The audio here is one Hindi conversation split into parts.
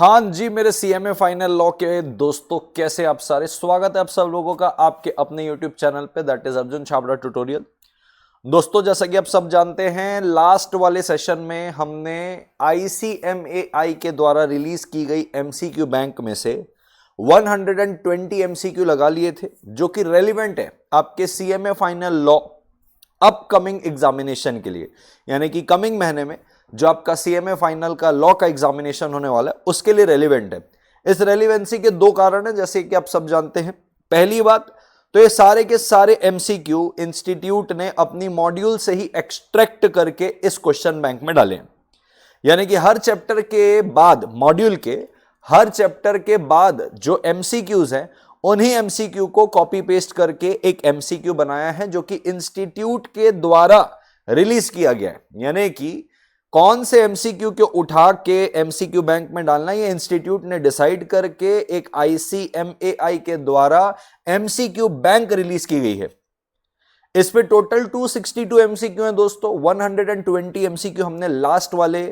हाँ जी, मेरे सीएमए फाइनल लॉ के दोस्तों, कैसे आप सारे। स्वागत है आप सब लोगों का आपके अपने यूट्यूब चैनल पे, that is Arjun Chhabra tutorial. दोस्तों, जैसा कि आप सब जानते हैं, लास्ट वाले सेशन में हमने आईसीएमएआई के द्वारा रिलीज की गई एमसीक्यू बैंक में से 120 एमसीक्यू लगा लिए थे, जो कि रेलिवेंट है आपके CMA final law upcoming examination के लिए। यानी कि कमिंग महीने में जो आपका सीएमए फाइनल का लॉ का एग्जामिनेशन होने वाला है, उसके लिए रेलिवेंट है। इस रेलिवेंसी के दो कारण हैं, जैसे कि आप सब जानते हैं। पहली बात तो ये सारे के सारे एमसीक्यू इंस्टीट्यूट ने अपनी मॉड्यूल से ही एक्सट्रैक्ट करके इस क्वेश्चन बैंक में डाले हैं। यानी कि हर चैप्टर के बाद, मॉड्यूल के हर चैप्टर के बाद जो एमसीक्यूज हैं, उन्हीं एमसीक्यू को कॉपी पेस्ट करके एक एमसीक्यू बनाया है, जो कि इंस्टीट्यूट के द्वारा रिलीज किया गया है। यानी कि कौन से एमसीक्यू को उठा के एमसीक्यू बैंक में डालना, ये इंस्टीट्यूट ने डिसाइड करके एक आईसीएमएआई के द्वारा एमसीक्यू बैंक रिलीज की गई है। इस पे टोटल 262 एमसीक्यू हैं दोस्तों। 120 एमसीक्यू हमने लास्ट वाले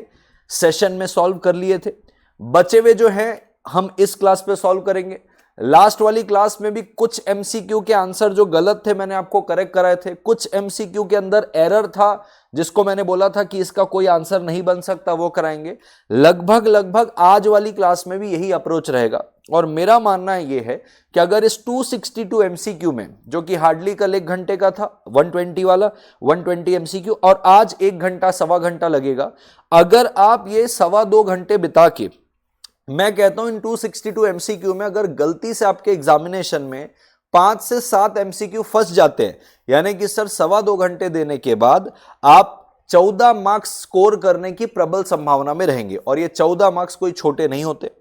सेशन में सॉल्व कर लिए थे। बचे हुए जो हैं हम इस क्लास पे सॉल्व करेंगे। लास्ट वाली क्लास में भी कुछ एमसीक्यू के आंसर जो गलत थे मैंने आपको करेक्ट कराए थे। कुछ एमसीक्यू के अंदर एरर था जिसको मैंने बोला था कि इसका कोई आंसर नहीं बन सकता, वो कराएंगे। लगभग आज वाली क्लास में भी यही अप्रोच रहेगा। और मेरा मानना ये है कि अगर इस 262 एमसीक्यू में, जो कि हार्डली कल 1 घंटे का था 120 वाला 120 एमसीक्यू, और आज 1 घंटा सवा घंटा लगेगा, अगर आप ये 1.25 घंटे बिता के, मैं कहता हूं इन 262 एमसीक्यू में अगर गलती से आपके एग्जामिनेशन में 5 से 7 एमसीक्यू फंस जाते हैं, यानी कि सर 2.25 घंटे देने के बाद आप 14 मार्क्स स्कोर करने की प्रबल संभावना में रहेंगे। और ये 14 मार्क्स कोई छोटे नहीं होते।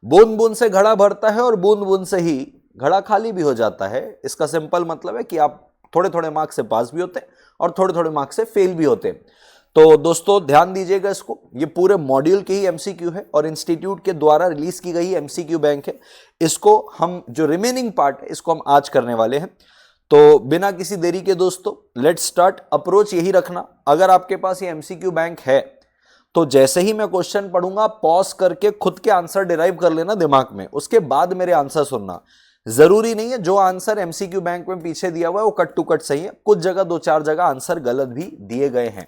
बूंद बूंद से घड़ा भरता है और बूंद बूंद से ही घड़ा खाली भी हो जाता है। इसका सिंपल मतलब है कि आप थोड़े थोड़े मार्क्स से पास भी होते हैं और थोड़े थोड़े मार्क्स से फेल भी होते हैं। तो दोस्तों ध्यान दीजिएगा इसको, ये पूरे मॉड्यूल के ही एमसीक्यू है और इंस्टीट्यूट के द्वारा रिलीज की गई एमसीक्यू बैंक है। इसको हम जो रिमेनिंग पार्ट है इसको हम आज करने वाले हैं। तो बिना किसी देरी के दोस्तों लेट्स स्टार्ट। अप्रोच यही रखना, अगर आपके पास ये एमसीक्यू बैंक है तो जैसे ही मैं क्वेश्चन पढ़ूंगा पॉज करके खुद के आंसर डिराइव कर लेना दिमाग में, उसके बाद मेरे आंसर सुनना। जरूरी नहीं है जो आंसर एमसीक्यू बैंक में पीछे दिया हुआ है वो कट टू कट सही है, कुछ जगह 2-4 जगह आंसर गलत भी दिए गए हैं।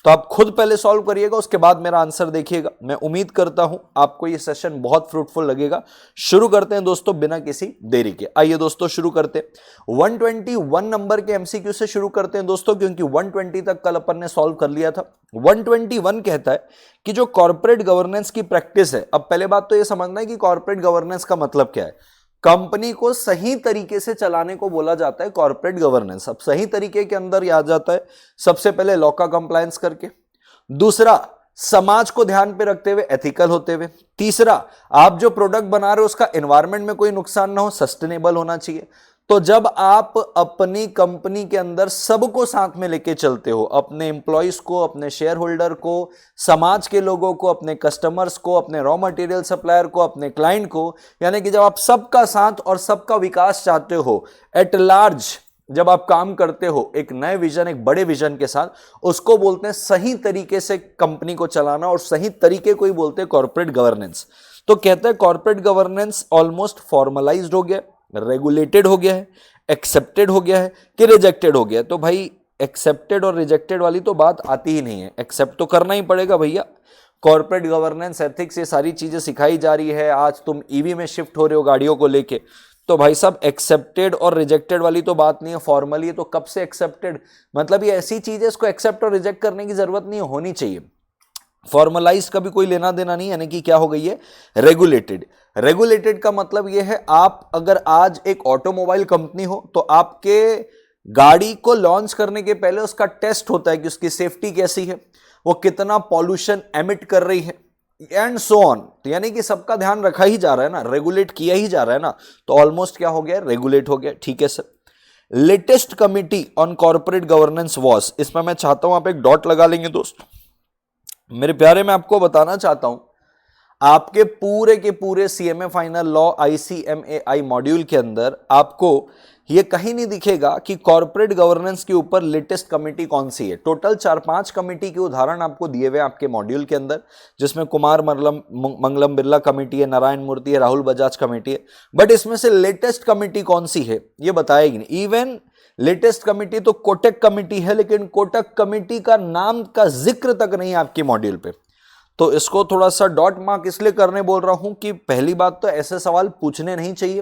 तो आप खुद पहले सॉल्व करिएगा, उसके बाद मेरा आंसर देखिएगा। मैं उम्मीद करता हूं आपको ये सेशन बहुत फ्रूटफुल लगेगा। शुरू करते हैं दोस्तों बिना किसी देरी के। आइए दोस्तों शुरू करते हैं 121 नंबर के एमसीक्यू से शुरू करते हैं दोस्तों, क्योंकि 120 तक कल अपन ने सॉल्व कर लिया था। 121 कहता है कि जो कॉर्पोरेट गवर्नेंस की प्रैक्टिस है, अब पहले बात तो ये समझना है कि कॉर्पोरेट गवर्नेंस का मतलब क्या है। कंपनी को सही तरीके से चलाने को बोला जाता है कॉर्पोरेट गवर्नेंस। अब सही तरीके के अंदर आ जाता है सबसे पहले लॉ का कंप्लायंस करके, दूसरा समाज को ध्यान पे रखते हुए एथिकल होते हुए, तीसरा आप जो प्रोडक्ट बना रहे हो उसका एनवायरनमेंट में कोई नुकसान ना हो, सस्टेनेबल होना चाहिए। तो जब आप अपनी कंपनी के अंदर सबको साथ में लेके चलते हो, अपने एम्प्लॉइज को, अपने शेयर होल्डर को, समाज के लोगों को, अपने कस्टमर्स को, अपने रॉ मटेरियल सप्लायर को, अपने क्लाइंट को, यानी कि जब आप सबका साथ और सबका विकास चाहते हो, एट लार्ज जब आप काम करते हो एक नए विजन, एक बड़े विजन के साथ, उसको बोलते हैं सही तरीके से कंपनी को चलाना, और सही तरीके को ही बोलते हैं कॉर्पोरेट गवर्नेंस। तो कहते हैं कॉर्पोरेट गवर्नेंस ऑलमोस्ट फॉर्मलाइज्ड हो गया, रेगुलेटेड हो गया है, एक्सेप्टेड हो गया है कि रिजेक्टेड हो गया है। तो भाई एक्सेप्टेड और रिजेक्टेड वाली तो बात आती ही नहीं है, एक्सेप्ट तो करना ही पड़ेगा भैया। कॉर्पोरेट गवर्नेंस, एथिक्स, ये सारी चीजें सिखाई जा रही है। आज तुम ईवी में शिफ्ट हो रहे हो गाड़ियों को लेके, तो भाई साहब एक्सेप्टेड और रिजेक्टेड वाली तो बात नहीं है। फॉर्मली है तो कब से एक्सेप्टेड, मतलब ये ऐसी चीज है इसको एक्सेप्ट और रिजेक्ट करने की जरूरत नहीं होनी चाहिए। फॉर्मलाइज का भी कोई लेना देना नहीं, यानी कि क्या हो गई है, रेगुलेटेड। रेगुलेटेड का मतलब यह है, आप अगर आज एक ऑटोमोबाइल कंपनी हो तो आपके गाड़ी को लॉन्च करने के पहले उसका टेस्ट होता है कि उसकी सेफ्टी कैसी है, वो कितना पॉल्यूशन एमिट कर रही है, एंड सो ऑन। तो यानी कि सबका ध्यान रखा ही जा रहा है ना, रेगुलेट किया ही जा रहा है ना, तो ऑलमोस्ट क्या हो गया, रेगुलेट हो गया। ठीक है sir. Latest committee on corporate governance was, इसमें मैं चाहता हूं आप एक डॉट लगा लेंगे दोस्त। मेरे प्यारे, मैं आपको बताना चाहता हूं, आपके पूरे के पूरे CMA final law ICMAI module के अंदर आपको ये कहीं नहीं दिखेगा कि कॉर्पोरेट गवर्नेंस के ऊपर लेटेस्ट कमेटी कौन सी है। टोटल 4-5 कमेटी के उदाहरण आपको दिए हुए आपके मॉड्यूल के अंदर, जिसमें कुमार मंगलम बिरला कमेटी है, नारायण मूर्ति है, राहुल बजाज कमेटी है, बट इसमें से लेटेस्ट कमेटी कौन सी है ये बताएगी नहीं। इवन लेटेस्ट कमेटी तो कोटक कमेटी है, लेकिन कोटक कमेटी का नाम का जिक्र तक नहीं आपके मॉड्यूल पे। तो इसको थोड़ा सा डॉट मार्क इसलिए करने बोल रहा हूं कि पहली बात तो ऐसे सवाल पूछने नहीं चाहिए,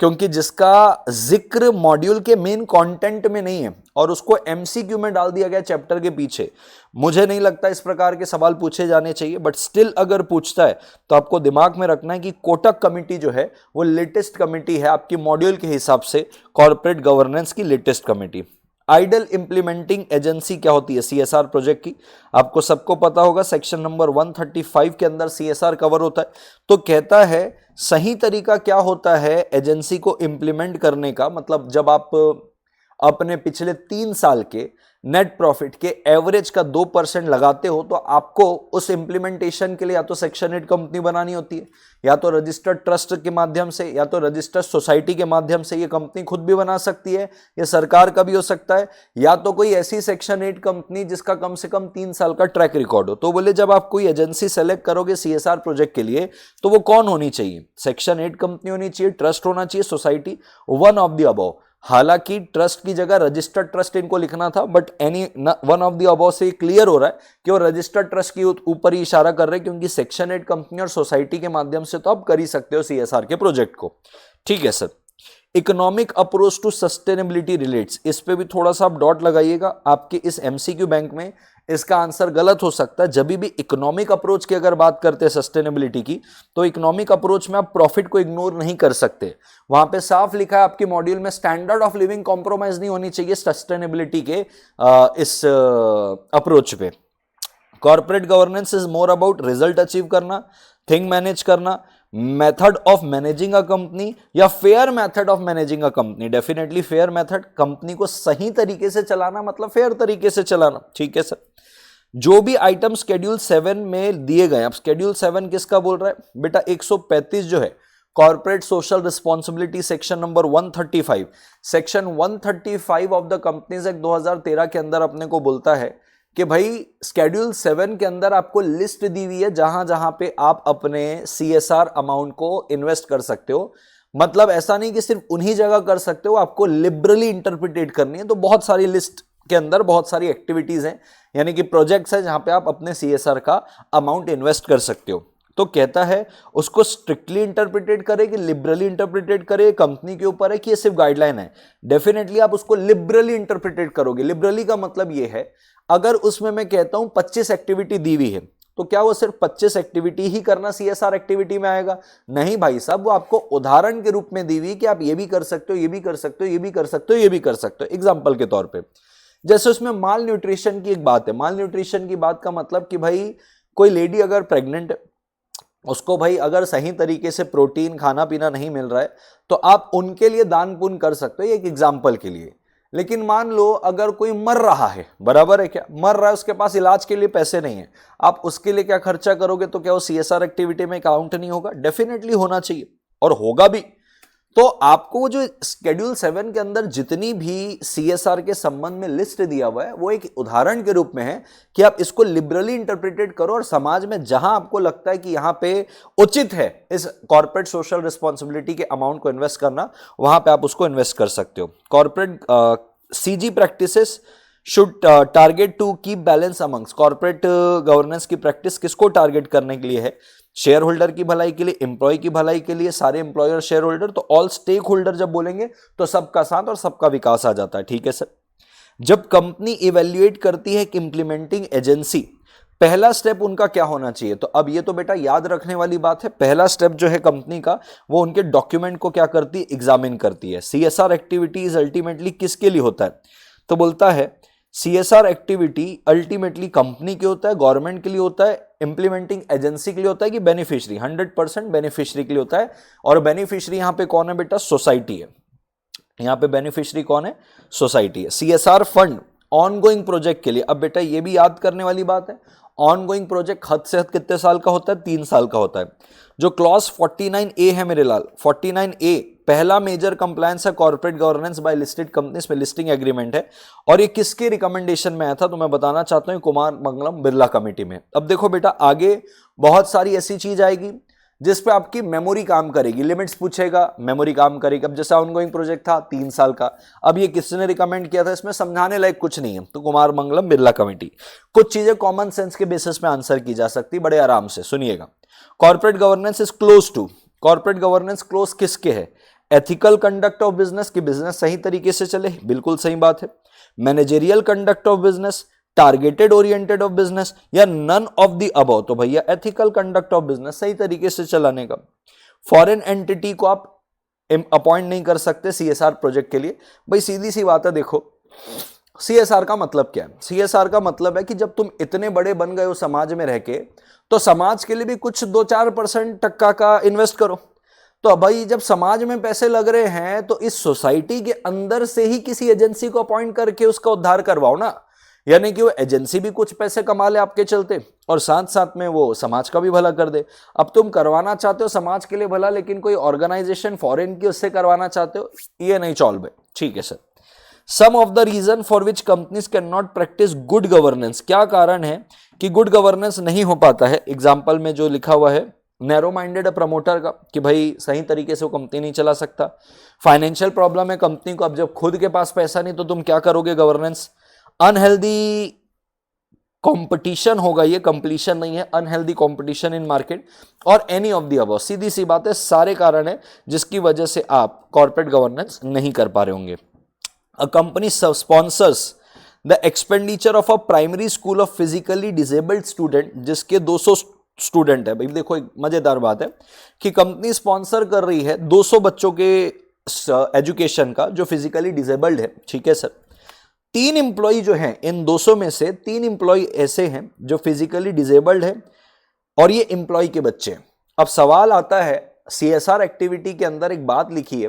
क्योंकि जिसका जिक्र मॉड्यूल के मेन कंटेंट में नहीं है और उसको MCQ में डाल दिया गया चैप्टर के पीछे, मुझे नहीं लगता इस प्रकार के सवाल पूछे जाने चाहिए। बट स्टिल अगर पूछता है तो आपको दिमाग में रखना है कि कोटक कमेटी जो है वो लेटेस्ट कमेटी है आपकी मॉड्यूल के हिसाब से, कॉर्पोरेट गवर्नेंस की latest committee. Ideal implementing agency क्या होती है CSR प्रोजेक्ट की, आपको सबको पता होगा, सेक्शन नंबर 135 के अंदर CSR कवर होता है। तो कहता है सही तरीका क्या होता है एजेंसी को इंप्लीमेंट करने का, मतलब जब आप अपने पिछले 3 साल के नेट प्रॉफिट के एवरेज का 2% लगाते हो तो आपको उस इंप्लीमेंटेशन के लिए या तो सेक्शन 8 कंपनी बनानी होती है, या तो रजिस्टर्ड ट्रस्ट के माध्यम से, या तो रजिस्टर्ड सोसाइटी के माध्यम से। ये कंपनी खुद भी बना सकती है, ये सरकार का भी हो सकता है, या तो कोई ऐसी सेक्शन 8 कंपनी जिसका कम से कम 3 साल का ट्रैक रिकॉर्ड हो। तो बोले जब आप कोई एजेंसी सेलेक्ट करोगे CSR प्रोजेक्ट के लिए तो वो कौन होनी चाहिए, सेक्शन 8 कंपनी होनी चाहिए, ट्रस्ट होना चाहिए, society, one of the above. हालांकि ट्रस्ट की जगह रजिस्टर्ड ट्रस्ट इनको लिखना था, but any one of the above से क्लियर हो रहा है कि वो रजिस्टर्ड ट्रस्ट के ऊपर ही इशारा कर रहे हैं, क्योंकि सेक्शन 8 कंपनी और सोसाइटी के माध्यम से तो आप कर ही सकते हो CSR के प्रोजेक्ट को। ठीक है sir. Economic approach to sustainability relates, इस पे भी थोड़ा सा आप डॉट लगाइएगा। आपके इस MCQ बैंक में इसका आंसर गलत हो सकता है। जब भी इकोनॉमिक अप्रोच की अगर बात करते हैं सस्टेनेबिलिटी की, तो इकोनॉमिक अप्रोच में आप प्रॉफिट को इग्नोर नहीं कर सकते। वहां पे साफ लिखा है आपके मॉड्यूल में, स्टैंडर्ड ऑफ लिविंग कॉम्प्रोमाइज नहीं होनी चाहिए सस्टेनेबिलिटी के इस अप्रोच पे। Corporate governance is more about result achieve करना, थिंग मैनेज करना, method of managing a company या fair method of managing a company. Definitely fair method, company को सही तरीके से चलाना मतलब फेयर तरीके से चलाना। ठीक है सर। जो भी आइटम शेड्यूल 7 में दिए गए, अब शेड्यूल 7 किसका बोल रहा है बेटा, 135 जो है corporate social responsibility, section number 135, section 135 of the companies act 2013 के अंदर अपने को बोलता है कि भाई शेड्यूल 7 के अंदर आपको लिस्ट दी हुई है जहां जहां पे आप अपने CSR अमाउंट को इन्वेस्ट कर सकते हो। मतलब ऐसा नहीं कि सिर्फ उन्हीं जगह कर सकते हो, आपको लिबरली इंटरप्रिटेट करनी है। तो बहुत सारी लिस्ट के अंदर बहुत सारी एक्टिविटीज हैं, यानी कि प्रोजेक्ट्स हैं जहां पे आप अपने CSR का अमाउंट इन्वेस्ट कर सकते हो। तो कहता है उसको स्ट्रिक्टली इंटरप्रिटेट करे कि लिबरली इंटरप्रिटेट करे, कंपनी के ऊपर है कि ये सिर्फ गाइडलाइन है। डेफिनेटली आप उसको लिबरली इंटरप्रिटेट करोगे। लिबरली का मतलब ये है, अगर उसमें मैं कहता हूं 25 एक्टिविटी दी हुई है, तो क्या वो सिर्फ 25 एक्टिविटी ही करना CSR एक्टिविटी में आएगा? नहीं भाई साहब, वो आपको उदाहरण के रूप में दी हुई कि आप ये भी कर सकते हो, ये भी कर सकते हो, ये भी कर सकते हो, ये भी कर सकते हो। एग्जाम्पल के तौर पे जैसे उसमें माल न्यूट्रिशन की एक बात है। माल न्यूट्रिशन की बात का मतलब कि भाई कोई लेडी अगर प्रेग्नेंट है, उसको भाई अगर सही तरीके से प्रोटीन खाना पीना नहीं मिल रहा है, तो आप उनके लिए दान पुण्य कर सकते हो, एक एग्जाम्पल के लिए। लेकिन मान लो अगर कोई मर रहा है, बराबर है क्या, मर रहा है, उसके पास इलाज के लिए पैसे नहीं है, आप उसके लिए क्या खर्चा करोगे? तो क्या वो CSR एक्टिविटी में काउंट नहीं होगा? डेफिनेटली होना चाहिए और होगा भी। तो आपको जो शेड्यूल 7 के अंदर जितनी भी CSR के संबंध में लिस्ट दिया हुआ है, वो एक उदाहरण के रूप में है कि आप इसको लिबरली इंटरप्रिटेट करो और समाज में जहां आपको लगता है कि यहां पे उचित है इस कॉर्पोरेट सोशल रिस्पॉन्सिबिलिटी के अमाउंट को इन्वेस्ट करना, वहां पे आप उसको इन्वेस्ट कर सकते हो। Corporate CG practices should target to keep balance amongst. Corporate governance की प्रैक्टिस किसको टारगेट करने के लिए है? शेयर होल्डर की भलाई के लिए, एम्प्लॉय की भलाई के लिए, सारे एम्प्लॉयर शेयर होल्डर। तो ऑल स्टेक होल्डर जब बोलेंगे तो सबका साथ और सबका विकास आ जाता है। ठीक है सर। जब कंपनी इवेल्युएट करती है कि इंप्लीमेंटिंग एजेंसी, पहला स्टेप उनका क्या होना चाहिए? तो अब ये तो बेटा याद रखने वाली बात है। पहला स्टेप जो है कंपनी का, वो उनके डॉक्यूमेंट को क्या करती है? एग्जामिन करती है। CSR एक्टिविटीज अल्टीमेटली किसके लिए होता है? तो बोलता है CSR एक्टिविटी अल्टीमेटली कंपनी के होता है, गवर्नमेंट के लिए होता है, इंप्लीमेंटिंग एजेंसी के लिए होता है कि बेनिफिशियरी? 100% बेनिफिशियरी के लिए होता है। और बेनिफिशियरी यहां पे कौन है बेटा? सोसाइटी है। यहां पे बेनिफिशियरी कौन है? सोसाइटी है। CSR फंड ऑनगोइंग प्रोजेक्ट के लिए, अब बेटा ये भी याद करने वाली बात है, ऑनगोइंग प्रोजेक्ट हद से हद कितने साल का होता है? 3 साल का होता है। जो क्लॉज 49A है मेरे लाल, 49A पहला मेजर कंप्लायंस है corporate governance by listed companies में, लिस्टिंग एग्रीमेंट है, और ये किसके रिकमेंडेशन में आया था तो मैं बताना चाहता हूं कुमार मंगलम बिरला कमेटी में। अब देखो बेटा, आगे बहुत सारी ऐसी चीज आएगी जिस पे आपकी मेमोरी काम करेगी, लिमिट्स पूछेगा, मेमोरी काम करेगी। अब जैसा ऑनगोइंग प्रोजेक्ट था 3 साल का, अब ये किसने रिकमेंड किया था, इसमें समझाने लायक कुछ नहीं है, तो कुमार मंगलम बिरला कमेटी। कुछ चीजें कॉमन सेंस के बेसिस पे आंसर की जा सकती, बड़े आराम से सुनिएगा। Corporate governance is close to, corporate governance close किसके है? एथिकल कंडक्ट ऑफ बिजनेस, की बिजनेस सही तरीके से चले, बिल्कुल सही बात है। Managerial conduct of business, targeted oriented of business, या नन ऑफ द अबव, तो भैया एथिकल कंडक्ट ऑफ बिजनेस सही तरीके से चलाने का। फॉरेन एंटिटी को आप अपॉइंट नहीं कर सकते सीएसआर प्रोजेक्ट के लिए, भाई सीधी सी बात है। देखो सीएसआर का मतलब क्या है? सीएसआर का मतलब है कि जब तुम इतने बड़े बन गए हो समाज में रह के, तो समाज के लिए भी कुछ 2-4% टक्का का इन्वेस्ट करो। तो भाई जब समाज में पैसे लग रहे हैं तो इस सोसाइटी के अंदर से ही किसी एजेंसी को अपॉइंट करके उसका उद्धार करवाओ ना, यानी कि वो एजेंसी भी कुछ पैसे कमा ले आपके चलते और साथ साथ में वो समाज का भी भला कर दे। अब तुम करवाना चाहते हो समाज के लिए भला, लेकिन कोई ऑर्गेनाइजेशन फॉरेन की उससे करवाना चाहते हो, ये नहीं चॉल बे, ठीक है sir. Some of the reason for which companies can not practice good governance, क्या कारण है कि गुड गवर्नेंस नहीं हो पाता है? एग्जाम्पल में जो लिखा हुआ है, नैरो माइंडेड है प्रमोटर का, कि भाई सही तरीके से वो कंपनी नहीं चला सकता। फाइनेंशियल प्रॉब्लम है कंपनी को, अब जब खुद के पास पैसा नहीं तो तुम क्या करोगे गवर्नेंस। अनहेल्दी कंपटीशन होगा, ये कंप्लीशन नहीं है, अनहेल्दी कंपटीशन इन मार्केट, और एनी ऑफ द अबव। सीधी सी बात है, सारे कारण है जिसकी वजह से आप कॉर्पोरेट गवर्नेंस नहीं कर पा रहे होंगे। A company sponsors the expenditure of a primary school of physically disabled student, जिसके 200 स्टूडेंट है। भाई देखो एक मजेदार बात है कि कंपनी स्पॉन्सर कर रही है 200 बच्चों के एजुकेशन का जो फिजिकली डिसेबल्ड है, ठीक है सर। 3 एम्प्लॉय जो हैं, इन 200 में से 3 एम्प्लॉय ऐसे हैं जो फिजिकली डिसेबल्ड है और ये एम्प्लॉय के बच्चे हैं। अब सवाल आता है, सीएसआर एक्टिविटी के अंदर एक बात लिखी है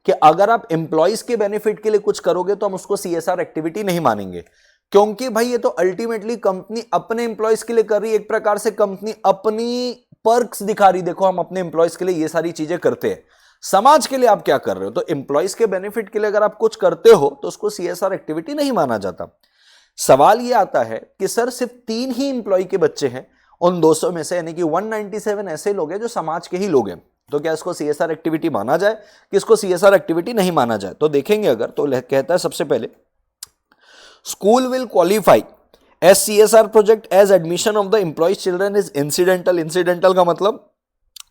कि अगर आप एम्प्लॉयज के बेनिफिट के लिए कुछ करोगे तो हम उसको सीएसआर एक्टिविटी नहीं मानेंगे, क्योंकि भाई ये तो अल्टीमेटली कंपनी अपने एम्प्लॉयज के लिए कर रही है, एक प्रकार से कंपनी अपनी पर्क्स दिखा रही, देखो हम अपने एम्प्लॉयज के लिए ये सारी चीजें करते हैं। समाज के लिए आप क्या कर रहे हो? तो एम्प्लॉयज के बेनिफिट के लिए अगर आप कुछ करते हो तो उसको सीएसआर एक्टिविटी नहीं माना जाता। सवाल ये आता है कि सर सिर्फ 3 ही एम्प्लॉय के बच्चे हैं उन 200 में से, यानी कि 197 ऐसे लोग हैं जो समाज के ही लोग हैं, तो क्या इसको सीएसआर एक्टिविटी माना जाए कि इसको सीएसआर एक्टिविटी नहीं माना जाए? तो देखेंगे अगर, तो कहता है सबसे पहले school will qualify as CSR project as admission of the employees children is incidental. Incidental का मतलब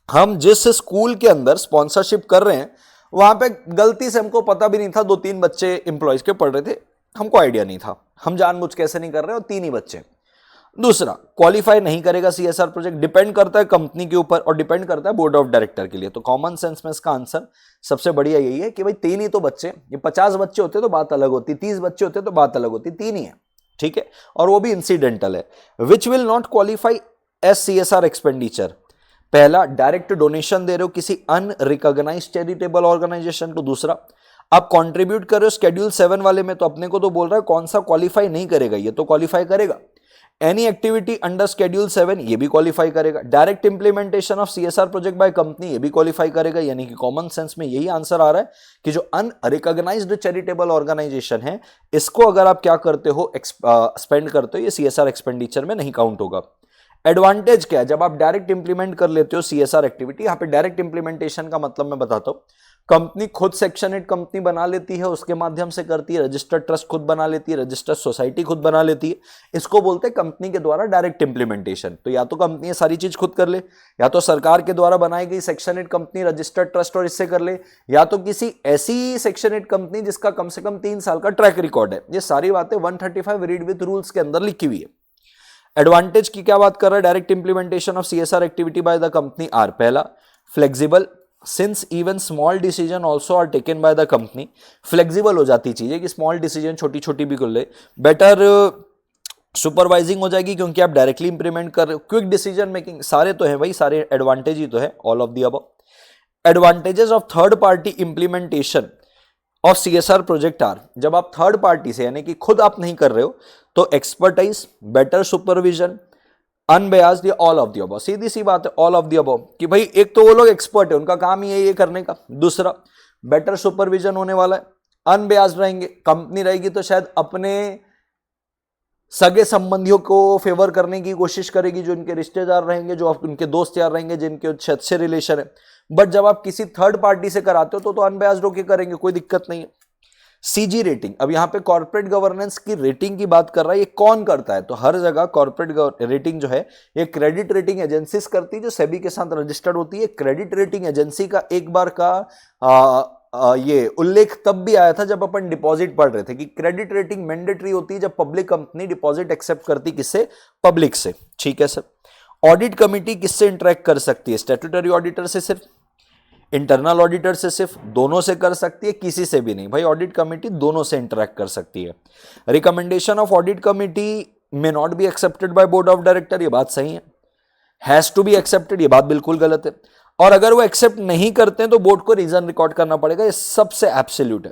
हम जिस स्कूल के अंदर स्पॉन्सरशिप कर रहे हैं वहां पे गलती से हमको पता भी नहीं था 2-3 बच्चे एम्प्लॉयज के पढ़ रहे थे, हमको आइडिया नहीं था, हम जानबूझ कैसे नहीं कर रहे, और 3 ही बच्चे। दूसरा, क्वालिफाई नहीं करेगा सीएसआर प्रोजेक्ट, डिपेंड करता है कंपनी के ऊपर और डिपेंड करता है बोर्ड ऑफ डायरेक्टर के लिए। तो कॉमन सेंस में इसका आंसर सबसे बढ़िया यही है कि भाई 3 ही तो बच्चे, ये 50 बच्चे होते तो बात अलग होती, 30 बच्चे होते तो बात अलग होती, 3 ही है, ठीक है, और वो भी इंसिडेंटल है। Which will not qualify as CSR expenditure, पहला डायरेक्ट डोनेशन दे रहे हो किसी अनरिकॉग्नाइज्ड चैरिटेबल ऑर्गेनाइजेशन को। दूसरा, आप कंट्रीब्यूट कर रहे हो शेड्यूल 7 वाले में, तो अपने को तो बोल रहा है कौन सा क्वालिफाई नहीं करेगा, ये तो क्वालिफाई करेगा। एनी एक्टिविटी अंडर शेड्यूल 7, ये भी क्वालिफाई करेगा। Direct implementation of CSR project by company, ये भी क्वालिफाई करेगा। यानी कि कॉमन सेंस में यही आंसर आ रहा है कि जो अनरिकॉग्नाइज्ड चैरिटेबल ऑर्गेनाइजेशन है, इसको अगर आप क्या करते हो, स्पेंड करते हो, ये सीएसआर एक्सपेंडिचर में नहीं काउंट होगा। एडवांटेज क्या है जब आप डायरेक्ट इंप्लीमेंट कर लेते हो सीएसआर एक्टिविटी? यहां पे डायरेक्ट इंप्लीमेंटेशन का मतलब मैं बताता हूं, कंपनी खुद सेक्शन 8 कंपनी बना लेती है, उसके माध्यम से करती है, रजिस्टर्ड ट्रस्ट खुद बना लेती है, रजिस्टर्ड सोसाइटी खुद बना लेती है, इसको बोलते हैं कंपनी के द्वारा डायरेक्ट इंप्लीमेंटेशन। तो या तो कंपनी ये सारी चीज खुद कर ले, या तो सरकार के द्वारा बनाई गई सेक्शन 8 कंपनी रजिस्टर्ड ट्रस्ट और इससे कर ले, या तो किसी ऐसी सेक्शन 8 कंपनी जिसका कम से कम 3 साल का ट्रैक रिकॉर्ड है। ये सारी बातें 135 रीड विद रूल्स के अंदर लिखी हुई है। एडवांटेज की क्या बात कर रहा है direct implementation of CSR activity by the company? आर, पहला flexible, since even small decision also are taken by the company, flexible हो जाती चीजें कि स्मॉल डिसीजन छोटी छोटी भी कर ले। बेटर सुपरवाइजिंग हो जाएगी क्योंकि आप डायरेक्टली इंप्लीमेंट कर रहे हो। क्विक डिसीजन मेकिंग, सारे तो है भाई, सारे एडवांटेज ही तो है, all of the above. Advantages of third party implementation of CSR project are, जब आप थर्ड पार्टी से यानी कि खुद आप नहीं कर रहे हो तो एक्सपर्टाइज, बेटर सुपरविजन, अनबयास्ड या ऑल ऑफ द अबव। सीधी सी बात है, ऑल ऑफ द अबव, कि भाई एक तो वो लोग एक्सपर्ट है, उनका काम ही है ये करने का। दूसरा, बेटर सुपरविजन होने वाला है, अनबयास्ड रहेंगे। कंपनी रहेगी तो शायद अपने सगे संबंधियों को फेवर करने की कोशिश करेगी, जो इनके रिश्तेदार रहेंगे, जो उनके दोस्त यार रहेंगे, जिनके अच्छे रिलेशन है। बट जब आप किसी थर्ड पार्टी से कराते हो तो अनबयास्ड होकर करेंगे, कोई दिक्कत नहीं है। सीजी रेटिंग, अब यहां पे कॉर्पोरेट गवर्नेंस की रेटिंग की बात कर रहा है, ये कौन करता है? तो हर जगह कॉर्पोरेट रेटिंग जो है ये क्रेडिट रेटिंग एजेंसीज करती है, जो सेबी के साथ रजिस्टर्ड होती है। क्रेडिट रेटिंग एजेंसी का एक बार का ये उल्लेख तब भी आया था जब अपन डिपॉजिट पढ़ रहे थे कि क्रेडिट रेटिंग मैंडेटरी होती है जब पब्लिक कंपनी डिपॉजिट एक्सेप्ट करती, किससे? पब्लिक से। ठीक है सर। ऑडिट कमिटी किससे इंटरेक्ट कर सकती है? स्टैट्यूटरी ऑडिटर से सिर्फ, इंटरनल ऑडिटर से सिर्फ, दोनों से कर सकती है, किसी से भी नहीं। भाई ऑडिट कमिटी दोनों से इंटरेक्ट कर सकती है। Recommendation of audit committee may not be accepted by board of director, ये बात सही है। हैज टू बी एक्सेप्टेड, ये बात बिल्कुल गलत है। और अगर वो एक्सेप्ट नहीं करते हैं तो बोर्ड को रीजन रिकॉर्ड करना पड़ेगा, ये सबसे एब्सोल्यूट है।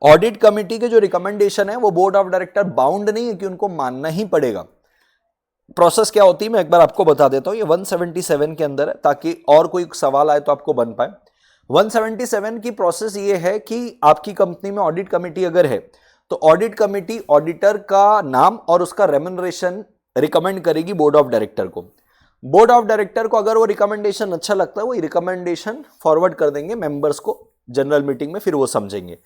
ऑडिट कमिटी के जो रिकमेंडेशन है वो बोर्ड ऑफ डायरेक्टर बाउंड नहीं है कि उनको मानना ही पड़ेगा। प्रोसेस क्या होती है मैं एक बार आपको बता देता हूं, ये 177 के अंदर है, ताकि और कोई सवाल आए तो आपको बन पाए। 177 की प्रोसेस ये है कि आपकी कंपनी में ऑडिट कमिटी अगर है तो ऑडिट कमिटी ऑडिटर का नाम और उसका रेम्युनरेशन रिकमेंड करेगी बोर्ड ऑफ डायरेक्टर को। बोर्ड ऑफ डायरेक्टर को अगर वो रिकमेंडेशन अच्छा लगता है, वो रिकमेंडेशन फॉरवर्ड कर देंगे मेंबर्स को जनरल मीटिंग में, फिर वो समझेंगे।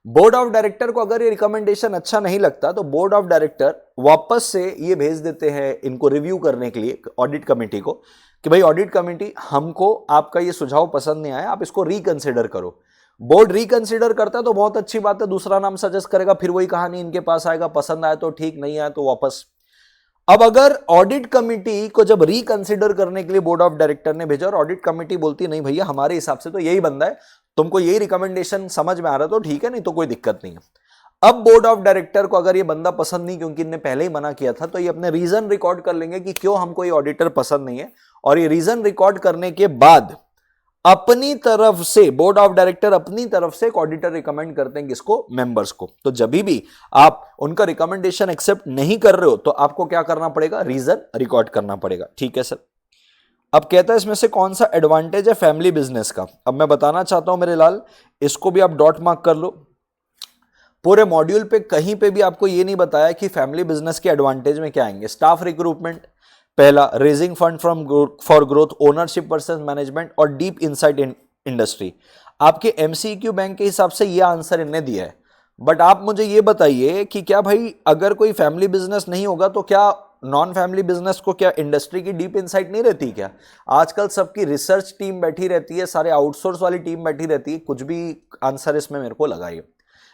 बोर्ड ऑफ डायरेक्टर को अगर ये रिकमेंडेशन अच्छा नहीं लगता तो बोर्ड ऑफ डायरेक्टर वापस से ये भेज देते हैं इनको रिव्यू करने के लिए ऑडिट कमेटी को, कि भाई ऑडिट कमेटी हमको आपका ये सुझाव पसंद नहीं आया, आप इसको रिकंसिडर करो। बोर्ड रिकंसिडर करता है तो बहुत अच्छी बात है, दूसरा नाम सजेस्ट करेगा, फिर वही कहानी इनके पास आएगा, पसंद आया तो ठीक, नहीं आया तो वापस। अब अगर ऑडिट कमेटी को जब रिकंसिडर करने के लिए बोर्ड ऑफ डायरेक्टर ने भेजा और ऑडिट कमेटी बोलती नहीं भैया हमारे हिसाब से तो यही बंदा है, तुमको यही रिकमेंडेशन समझ में आ रहा तो ठीक है, नहीं तो कोई दिक्कत नहीं है। अब बोर्ड ऑफ डायरेक्टर को अगर ये बंदा पसंद नहीं, क्योंकि इनने पहले ही मना किया था, तो ये अपने रीजन रिकॉर्ड कर लेंगे कि क्यों हमको ये ऑडिटर पसंद नहीं है। और ये रीजन रिकॉर्ड करने के बाद अपनी तरफ से बोर्ड ऑफ डायरेक्टर अपनी तरफ से एक ऑडिटर रिकमेंड करते हैं किसको? मेंबर्स को। तो जब भी आप उनका रिकमेंडेशन एक्सेप्ट नहीं कर रहे हो तो आपको क्या करना पड़ेगा? रीजन रिकॉर्ड करना पड़ेगा। ठीक है सर। अब कहता है इसमें से कौन सा एडवांटेज है फैमिली बिजनेस का? अब मैं बताना चाहता हूं मेरे लाल, इसको भी आप डॉट मार्क कर लो। पूरे मॉड्यूल पे कहीं पे भी आपको ये नहीं बताया कि फैमिली बिजनेस के एडवांटेज में क्या आएंगे। स्टाफ रिक्रूटमेंट, पहला raising fund from for growth, ownership versus management और डीप इनसाइट इन इंडस्ट्री। आपके एमसीक्यू बैंक के हिसाब से ये आंसर इनने दिया है। बट आप मुझे ये बताइए कि क्या भाई अगर कोई फैमिली बिजनेस नहीं होगा तो क्या नॉन फैमिली बिजनेस को क्या इंडस्ट्री की डीप इनसाइट नहीं रहती क्या? आजकल सबकी रिसर्च टीम बैठी रहती है, सारे आउटसोर्स वाली टीम बैठी रहती है, कुछ भी आंसर इसमें मेरे को लगाइए।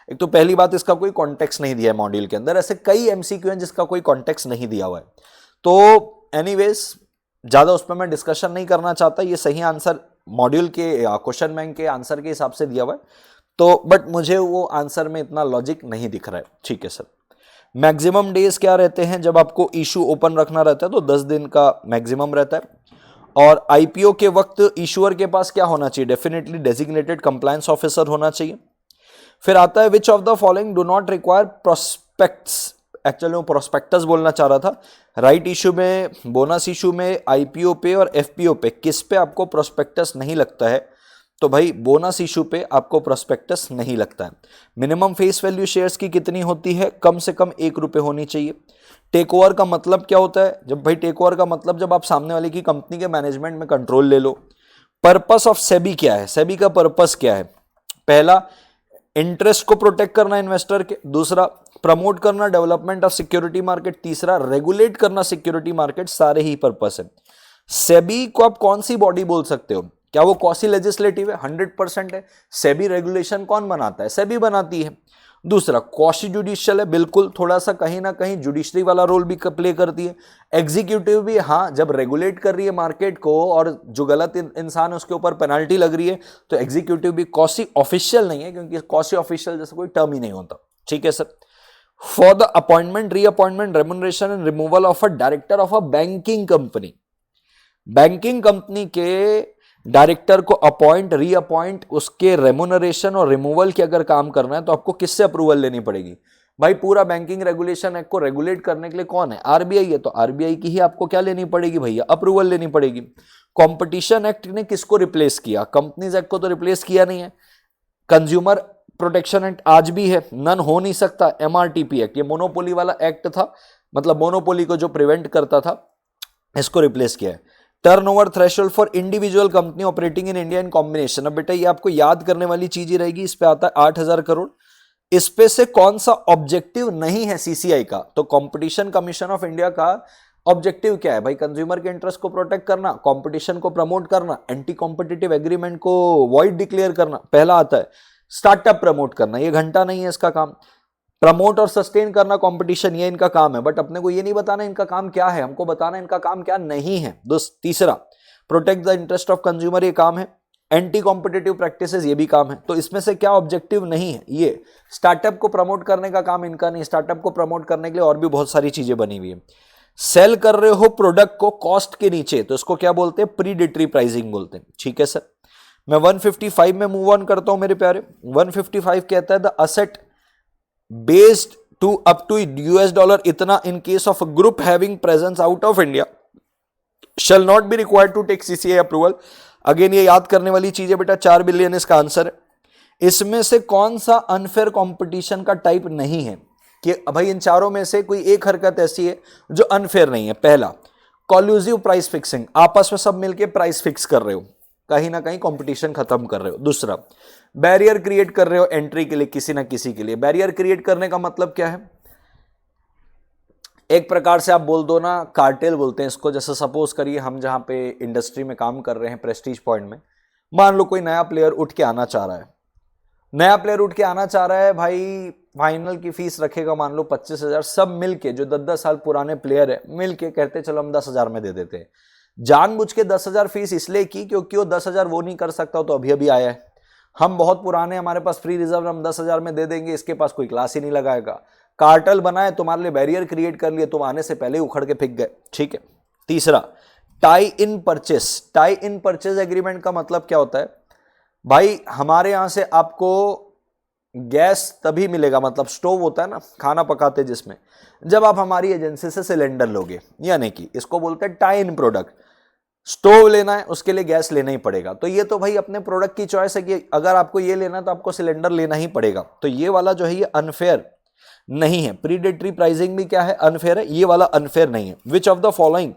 एक तो पहली बात, इसका कोई कॉन्टेक्स्ट नहीं दिया है मॉड्यूल के अंदर, ऐसे कई एमसीक्यू हैं जिसका कोई कॉन्टेक्स्ट नहीं दिया हुआ है। तो एनीवेज ज्यादा उस पर मैं डिस्कशन नहीं करना चाहता, ये सही आंसर मॉड्यूल के क्वेश्चन बैंक के आंसर के हिसाब से दिया हुआ है, तो बट मुझे वो आंसर में इतना लॉजिक नहीं दिख रहा है। ठीक है सर। मैक्सिमम डेज क्या रहते हैं जब आपको इशू ओपन रखना रहता है? तो 10 दिन का मैक्सिमम रहता है। और आईपीओ के वक्त इशूअर के पास क्या होना चाहिए? डेफिनेटली डेजिग्नेटेड कंप्लायंस ऑफिसर होना चाहिए। फिर आता है विच of the following do not require prospects. Actually मैं प्रोस्पेक्टस बोलना चाह रहा था। राइट इशू में, बोनस इशू में, आईपीओ पे और एफपीओ पे किस पे आपको प्रोस्पेक्टस नहीं लगता है? तो भाई बोनस इशू पे आपको प्रोस्पेक्टस नहीं लगता है। मिनिमम फेस वैल्यू शेयर्स की कितनी होती है? कम से कम 1 रुपये होनी चाहिए। टेक ओवर का मतलब क्या होता है? जब भाई टेक ओवर का मतलब जब आप सामने वाले की कंपनी के मैनेजमेंट में कंट्रोल ले लो। पर्पस ऑफ सेबी क्या है? सेबी का पर्पस क्या है? पहला, इंटरेस्ट को प्रोटेक्ट करना इन्वेस्टर के। दूसरा, प्रमोट करना डेवलपमेंट ऑफ सिक्योरिटी मार्केट। तीसरा, रेगुलेट करना सिक्योरिटी मार्केट। सारे ही पर्पस है। सेबी को आप कौन सी बॉडी बोल सकते हो? क्या वो क्वासी लेजिस्लेटिव है? 100% है। सेबी रेगुलेशन कौन बनाता है? सेबी बनाती है। दूसरा, क्वासी जुडिशियल है, बिल्कुल, थोड़ा सा कहीं ना कहीं जुडिशरी वाला रोल भी प्ले करती है। एग्जीक्यूटिव भी, हाँ, जब रेगुलेट कर रही है मार्केट को और जो गलत इंसान है उसके ऊपर पेनल्टी लग रही है तो एग्जीक्यूटिव भी। क्वासी ऑफिशियल नहीं है क्योंकि क्वासी ऑफिशियल जैसा कोई टर्म ही नहीं होता। ठीक है sir. For the appointment, reappointment, remuneration and removal of a director of a banking company. Banking company के डायरेक्टर को अपॉइंट, रीअपॉइंट, उसके रेम्युनरेशन और रिमूवल के अगर काम करना है तो आपको किससे अप्रूवल लेनी पड़ेगी? भाई पूरा बैंकिंग रेगुलेशन एक्ट को रेगुलेट करने के लिए कौन है? आरबीआई है। तो आरबीआई की ही आपको क्या लेनी पड़ेगी भैया? अप्रूवल लेनी पड़ेगी। कंपटीशन एक्ट ने किसको रिप्लेस किया? कंपनीज एक्ट को तो रिप्लेस किया नहीं है। कंज्यूमर प्रोटेक्शन एक्ट आज भी है, नन हो नहीं सकता। एमआरटीपी एक्ट, ये मोनोपोली वाला एक्ट था, मतलब मोनोपोली को जो प्रिवेंट करता था, इसको रिप्लेस किया है। Turnover threshold for individual company operating in India in combination. अब बेटा ये आपको याद करने वाली चीज ही रहेगी। इस पे आता है 8,000 करोड़। इस पे से कौन सा ऑब्जेक्टिव नहीं है सीसीआई का? तो कंपटीशन कमीशन ऑफ इंडिया का ऑब्जेक्टिव क्या है भाई? कंज्यूमर के इंटरेस्ट को प्रोटेक्ट करना, कंपटीशन को प्रमोट करना, एंटी कॉम्पिटिटिव एग्रीमेंट को वॉइड डिक्लेयर करना। पहला आता है स्टार्टअप प्रमोट करना, ये घंटा नहीं है इसका काम। प्रमोट और सस्टेन करना कंपटीशन, ये इनका काम है। बट अपने को ये नहीं बताना इनका काम क्या है, हमको बताना इनका काम क्या नहीं है। तीसरा protect the interest of consumer, ये काम है। एंटी कॉम्पिटिटिव प्रैक्टिसेस, ये भी काम है। तो इसमें से क्या ऑब्जेक्टिव नहीं है? ये स्टार्टअप को प्रमोट करने का काम इनका नहीं। स्टार्टअप को प्रमोट करने के लिए और भी बहुत सारी चीजें बनी हुई है। सेल कर रहे हो प्रोडक्ट को कॉस्ट के नीचे, तो इसको क्या बोलते हैं? प्रीडेटरी प्राइसिंग बोलते हैं। ठीक है सर। मैं 155 में मूव ऑन करता हूं मेरे प्यारे। 155 कहता है the asset based to up to $, इतना in case of group having presence out of India shall not be required to take CCI approval. Again ये याद करने वाली चीज है बेटा, 4 बिलियन इसका आंसर है। इसमें से कौन सा अनफेयर कंपटीशन का टाइप नहीं है? कि भाई इन चारों में से कोई एक हरकत ऐसी है जो अनफेयर नहीं है। पहला कॉल्यूसिव प्राइस फिक्सिंग, आपस में सब मिलके प्राइस फिक्स कर रहे हो, कहीं ना कहीं कंपटीशन खत्म कर रहे हो। दूसरा बैरियर क्रिएट कर रहे हो एंट्री के लिए किसी ना किसी के लिए। बैरियर क्रिएट करने का मतलब क्या है? एक प्रकार से आप बोल दो ना, कार्टेल बोलते हैं इसको। जैसे सपोज करिए हम जहां पे इंडस्ट्री में काम कर रहे हैं प्रेस्टीज पॉइंट में, मान लो कोई नया प्लेयर उठ के आना चाह रहा है। नया प्लेयर उठ के आना चाह रहा है भाई, फाइनल की फीस रखेगा मान लो 25,000। सब मिलके जो 10-10 साल पुराने प्लेयर है मिलके कहते चलो हम 10,000 में दे देते हैं। जानबूझ के 10,000 फीस इसलिए की क्योंकि वो 10,000 वो नहीं कर सकता, तो अभी अभी आया है। हम बहुत पुराने, हमारे पास फ्री रिजर्व, हम 10,000 में दे देंगे, इसके पास कोई क्लास ही नहीं लगाएगा। कार्टेल बनाए, तुम्हारे लिए बैरियर क्रिएट कर लिए, तुम आने से पहले ही उखड़ के फेंक गए। ठीक है। तीसरा tie in purchase. Tie in purchase agreement का मतलब क्या होता है भाई? हमारे यहां से आपको गैस तभी मिलेगा, मतलब स्टोव होता है ना खाना पकाते जिसमें, जब आप हमारी एजेंसी से सिलेंडर लोगे, यानी कि इसको बोलते हैं टाई इन प्रोडक्ट। स्टोव लेना है उसके लिए गैस लेना ही पड़ेगा। तो ये तो भाई अपने प्रोडक्ट की चॉइस है कि अगर आपको ये लेना है तो आपको सिलेंडर लेना ही पड़ेगा। तो ये वाला जो है ये अनफेयर नहीं है। प्रीडेटरी प्राइसिंग भी क्या है? अनफेयर है। ये वाला अनफेयर नहीं है। विच of the following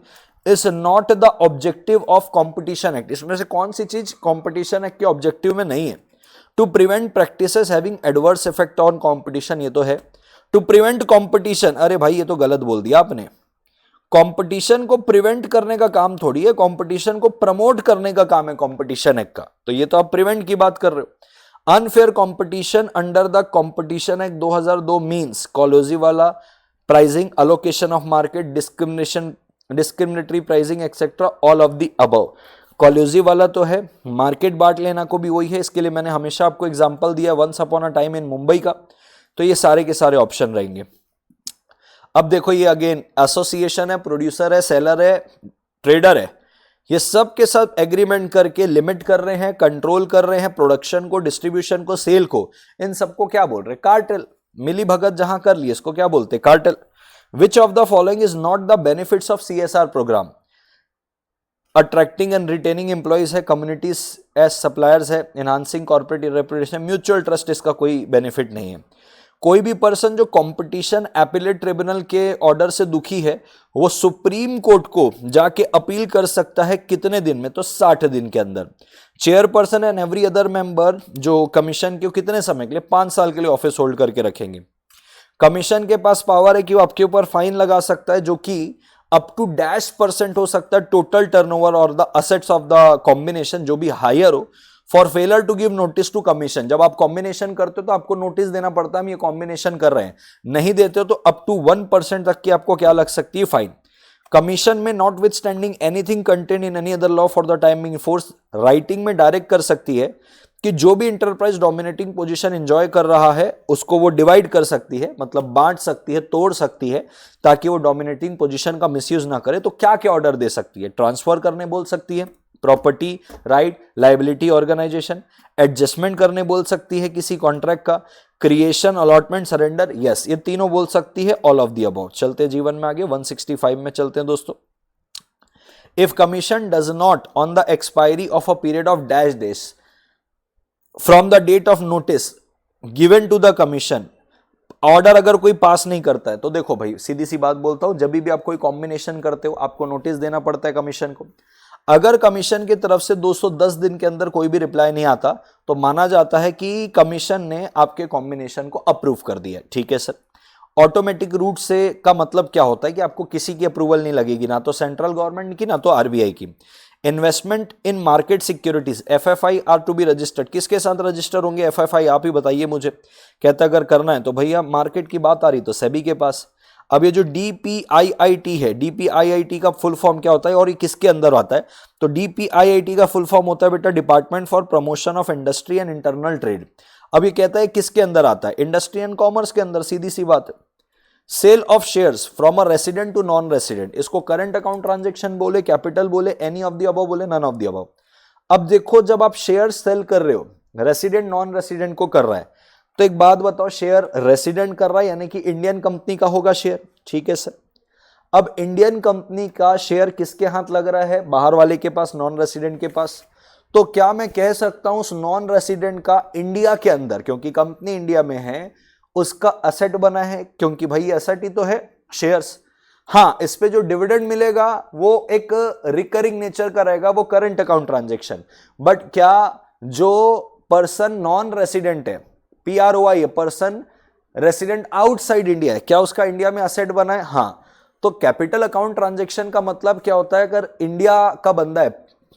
is not the objective of competition act? इसमें से कौन सी चीज कॉम्पिटिशन एक्ट के ऑब्जेक्टिव में नहीं है? To prevent practices having adverse effect on competition, ये तो है। टू प्रिवेंट कॉम्पिटिशन, अरे भाई ये तो गलत बोल दिया आपने। कंपटीशन को प्रिवेंट करने का काम थोड़ी है, कंपटीशन को प्रमोट करने का काम है कंपटीशन एक्ट का। तो ये तो आप प्रिवेंट की बात कर रहे हो। Unfair competition under the competition act 2002 means कॉलोजी वाला pricing, allocation of market, discriminatory pricing etcetera, all of the above. कॉलोजी वाला तो है, मार्केट बांट लेना को भी वही है। इसके लिए मैंने हमेशा आपको एग्जांपल दिया once upon a time in Mumbai का। तो ये सारे के सारे ऑप्शन रहेंगे। अब देखो ये अगेन एसोसिएशन है, प्रोड्यूसर है, सेलर है, ट्रेडर है, ये सब के सब एग्रीमेंट करके लिमिट कर रहे हैं, कंट्रोल कर रहे हैं प्रोडक्शन को, डिस्ट्रीब्यूशन को, सेल को। इन सबको क्या बोल रहे हैं? कार्टेल। मिली भगत जहां कर ली इसको क्या बोलते हैं? Cartel. Which of the following is not the benefits of CSR program? Attracting and retaining employees है, कम्युनिटीज एज सप्लायर्स है, enhancing corporate reputation, mutual trust, इसका कोई बेनिफिट नहीं है। कोई भी पर्सन जो कंपटीशन एपीलेट ट्रिब्यूनल के ऑर्डर से दुखी है वो सुप्रीम कोर्ट को जाके अपील कर सकता है। कितने दिन में? तो 60 दिन के अंदर। Chairperson and every other member जो कमीशन के कितने समय के लिए? 5 साल के लिए ऑफिस होल्ड करके रखेंगे। कमीशन के पास पावर है कि वो आपके ऊपर फाइन लगा सकता है जो कि अप टू -% हो सकता है टोटल टर्नओवर और the assets of the combination, जो भी हायर हो, for failure to give notice to commission. जब आप कॉम्बिनेशन करते हो तो आपको नोटिस देना पड़ता है हम ये कॉम्बिनेशन कर रहे हैं, नहीं देते हो तो अप टू 1% तक की आपको क्या लग सकती है? फाइन। कमीशन में not with standing anything contain in any other law for the timing force, writing में डायरेक्ट कर सकती है कि जो भी इंटरप्राइज डोमिनेटिंग पोजीशन एंजॉय कर रहा है उसको वो डिवाइड कर सकती है, मतलब बांट सकती है, तोड़ सकती है, ताकि वो डोमिनेटिंग पोजीशन का मिसयूज ना करे। तो क्या क्या ऑर्डर दे सकती है? ट्रांसफर करने बोल सकती है, property, right, liability, organisation, adjustment करने बोल सकती है किसी कॉन्ट्रैक्ट का, क्रिएशन, अलॉटमेंट, सरेंडर, यस, ये तीनों बोल सकती है, ऑल ऑफ द अबव। चलते जीवन में आगे 165 में चलते हैं दोस्तों। If commission does not on the expiry of a period of dash days from the date of notice given to the commission, order अगर कोई पास नहीं करता है तो देखो भाई सीधी सी बात बोलता हूं, जब भी आप कोई कॉम्बिनेशन करते हो आपको नोटिस देना पड़ता है कमीशन को। अगर कमीशन की तरफ से 210 दिन के अंदर कोई भी रिप्लाई नहीं आता तो माना जाता है कि कमीशन ने आपके कॉम्बिनेशन को अप्रूव कर दिया। ठीक है सर। ऑटोमेटिक रूट से का मतलब क्या होता है कि आपको किसी की अप्रूवल नहीं लगेगी, ना तो सेंट्रल गवर्नमेंट की ना तो आरबीआई की। Investment in market securities FFI are to be registered, किसके साथ रजिस्टर होंगे एफएफआई, आप ही बताइए मुझे। कहता अगर करना है तो भैया मार्केट की बात आ रही तो सेबी के पास। अब ये जो डीपीआईआईटी है, डीपीआईआईटी का फुल फॉर्म क्या होता है और ये किसके अंदर आता है, तो डीपीआईआईटी का फुल फॉर्म होता है बेटा department for promotion of industry and internal trade. अब ये कहता है किसके अंदर आता है, इंडस्ट्री एंड कॉमर्स के अंदर, सीधी सी बात है। Sale of shares from a resident to non resident, इसको करंट अकाउंट ट्रांजेक्शन बोले, कैपिटल बोले, एनी ऑफ द अबव बोले, नन ऑफ द अबव। अब देखो जब आप शेयर सेल कर रहे हो, रेसिडेंट नॉन रेसिडेंट को कर रहा है, तो एक बात बताओ, शेयर रेसिडेंट कर रहा है यानी कि इंडियन कंपनी का होगा शेयर। ठीक है सर। अब इंडियन कंपनी का शेयर किसके हाथ लग रहा है, बाहर वाले के पास, नॉन रेसिडेंट के पास। तो क्या मैं कह सकता हूं उस नॉन रेसिडेंट का इंडिया के अंदर, क्योंकि कंपनी इंडिया में है, उसका असेट बना है, क्योंकि भाई असेट ही तो है शेयर्स। हाँ, इस पे जो डिविडेंड मिलेगा वो एक रिकरिंग नेचर का रहेगा, वो करंट अकाउंट ट्रांजेक्शन। बट क्या जो पर्सन नॉन रेसिडेंट है, PROI है, पर्सन रेसिडेंट आउटसाइड इंडिया है, क्या उसका इंडिया में असेट बना है? हाँ। तो कैपिटल अकाउंट ट्रांजेक्शन का मतलब क्या होता है, अगर इंडिया का बंदा है,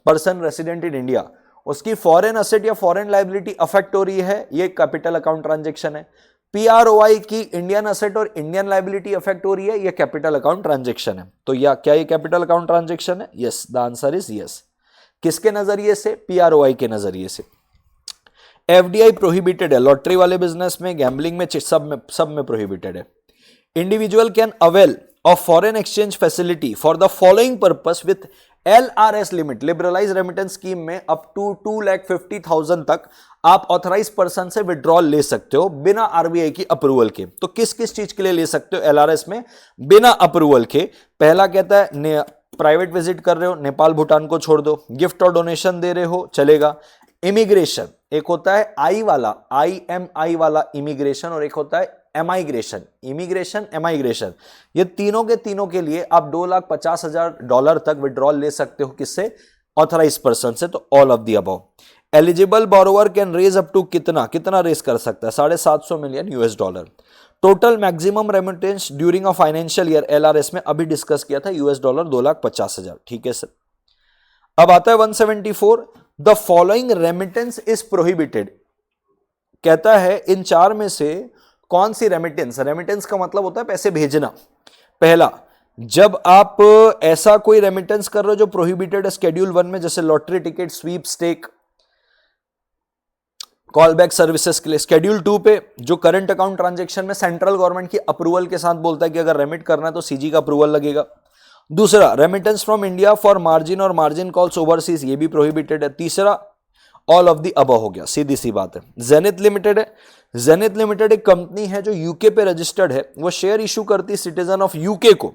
पर्सन रेसिडेंट इन इंडिया, उसकी फॉरेन असेट या फॉरेन लायबिलिटी अफेक्ट हो रही है, ये कैपिटल अकाउंट ट्रांजेक्शन है। PROI की इंडियन असेट और इंडियन लायबिलिटी अफेक्ट हो रही है, ये कैपिटल अकाउंट ट्रांजेक्शन है। तो या क्या ये कैपिटल अकाउंट ट्रांजेक्शन है? Yes, the answer is yes. किसके नजरिए से? PROI के नजरिए से। FDI प्रोहिबिटेड है, लॉटरी वाले बिजनेस में, गैम्बलिंग में, सब में प्रोहिबिटेड है। Individual can avail of foreign exchange facility for the following purpose with LRS limit, liberalise remittance scheme में अप टू 2,50,000 तक आप ऑथराइज पर्सन से विड्रॉल ले सकते हो बिना आरबीआई की अप्रूवल के। तो किस किस चीज के लिए ले सकते हो LRS में बिना अप्रूवल के? पहला कहता है प्राइवेट विजिट कर रहे हो, नेपाल भूटान को छोड़ दो, गिफ्ट और डोनेशन दे रहे हो, चलेगा। इमिग्रेशन, एक होता है आई वाला, IMI वाला इमिग्रेशन, और एक होता है एमाइग्रेशन, इमिग्रेशन, एमाइग्रेशन। ये तीनों के लिए आप $2,50,000 तक विड्रॉल ले सकते हो, किससे? ऑथराइज पर्सन से। तो all of the above. Eligible borrower can raise up to कितना रेज कर सकता है? $750 million $। Total maximum remittance during a financial year LRS में अभी डिस्कस किया था $2,50,000। ठीक है सर। अब आता है 174, the following remittance is prohibited. कहता है इन चार में से कौन सी रेमिटेंस, रेमिटेंस का मतलब होता है पैसे भेजना। पहला, जब आप ऐसा कोई रेमिटेंस कर रहे हो जो प्रोहिबिटेड है शेड्यूल 1 में, जैसे lottery ticket, sweepstake, call back services के लिए। शेड्यूल 2 पे जो करंट अकाउंट ट्रांजेक्शन में सेंट्रल गवर्नमेंट की अप्रूवल के साथ बोलता है कि अगर रेमिट करना है तो CG का अप्रूवल लगेगा। दूसरा, remittance from India for margin और मार्जिन कॉल्स ओवरसीज, ये भी प्रोहिबिटेड है। तीसरा, ऑल ऑफ द अबव हो गया, सीधी सी बात है। जेनिथ लिमिटेड है, जेनिथ लिमिटेड एक कंपनी है जो यूके पे रजिस्टर्ड है, वो शेयर इशू करती सिटीजन ऑफ यूके को,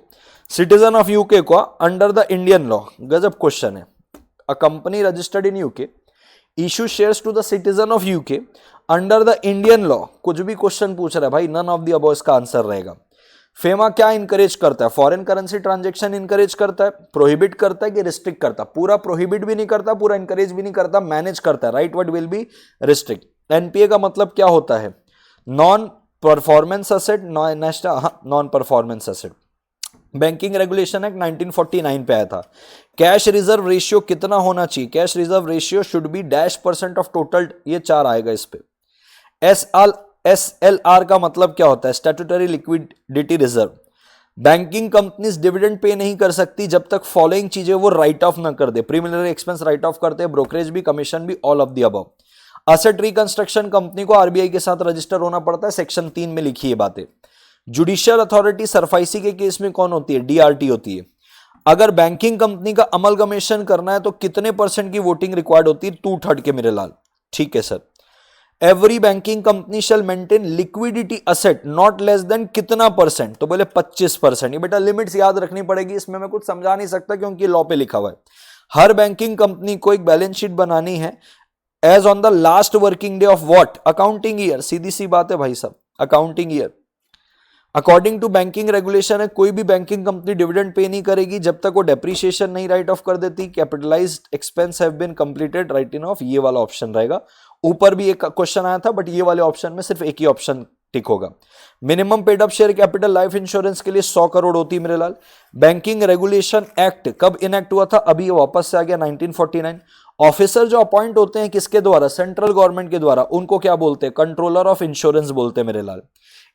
सिटीजन ऑफ यूके को अंडर द इंडियन लॉ। गजब क्वेश्चन है। A company registered in UK issue shares to the citizen of UK under the Indian law. कुछ भी क्वेश्चन पूछ रहा है भाई, नन ऑफ द अबव इसका आंसर रहेगा। फेमा क्या इंकरेज करता है? फॉरेन करेंसी ट्रांजैक्शन इंकरेज करता है, प्रोहिबिट करता है कि रिस्ट्रिक्ट करता है? पूरा प्रोहिबिट भी नहीं करता, पूरा इंकरेज भी नहीं करता, मैनेज करता है। Right word will be restrict. NPA का मतलब क्या होता है? Non performance asset, non performance asset. Banking regulation act 1949 पे आया था। कैश रिजर्व रेशियो कितना होना चाहिए? Cash reserve ratio should be -% of total, ये 4 आएगा इस पे। SLR का मतलब क्या होता है? Statutory liquidity reserve. Banking companies dividend pay नहीं कर सकती जब तक फॉलोइंग चीजें वो राइट ऑफ ना कर दे। प्रीलिमिनरी एक्सपेंस राइट ऑफ करते हैं, ब्रोकरेज भी, कमीशन भी, all of the above. Asset reconstruction company को आरबीआई के साथ रजिस्टर होना पड़ता है, सेक्शन 3 में लिखी है बातें। जुडिशियल अथॉरिटी सरफाइसी के केस में कौन होती है? DRT होती है। अगर बैंकिंग कंपनी का अमलगमेशन करना है तो कितने परसेंट की वोटिंग रिक्वायर्ड होती है? 2/3 के मेरे लाल। ठीक है sir. Every banking company shall maintain liquidity asset not less than कितना परसेंट? तो बोले 25%। ये बेटा लिमिट्स याद रखनी पड़ेगी, इसमें मैं कुछ समझा नहीं सकता क्योंकि लॉ पे लिखा हुआ है। हर बैंकिंग कंपनी को एक बैलेंस शीट बनानी है as on the last working day of what? Accounting year. सीधी सी बात है भाई साहब, accounting year. According to banking regulation है, कोई भी बैंकिंग कंपनी डिविडेंड पे नहीं करेगी जब तक वो डेप्रीशिएशन नहीं राइट ऑफ कर देती। Capitalised expense have been completed, write in off, ये वाला ऑप्शन रहेगा। ऊपर भी एक क्वेश्चन आया था बट ये वाले ऑप्शन में सिर्फ एक ही ऑप्शन टिक होगा। Minimum paid up share capital life insurance के लिए 100 करोड़ होती है मेरे लाल। बैंकिंग रेगुलेशन एक्ट कब इनेक्ट हुआ था? अभी ये वापस से आ गया 1949। ऑफिसर जो अपॉइंट होते हैं किसके द्वारा? सेंट्रल गवर्नमेंट के द्वारा, उनको क्या बोलते हैं? कंट्रोलर ऑफ इंश्योरेंस बोलते हैं मेरे लाल।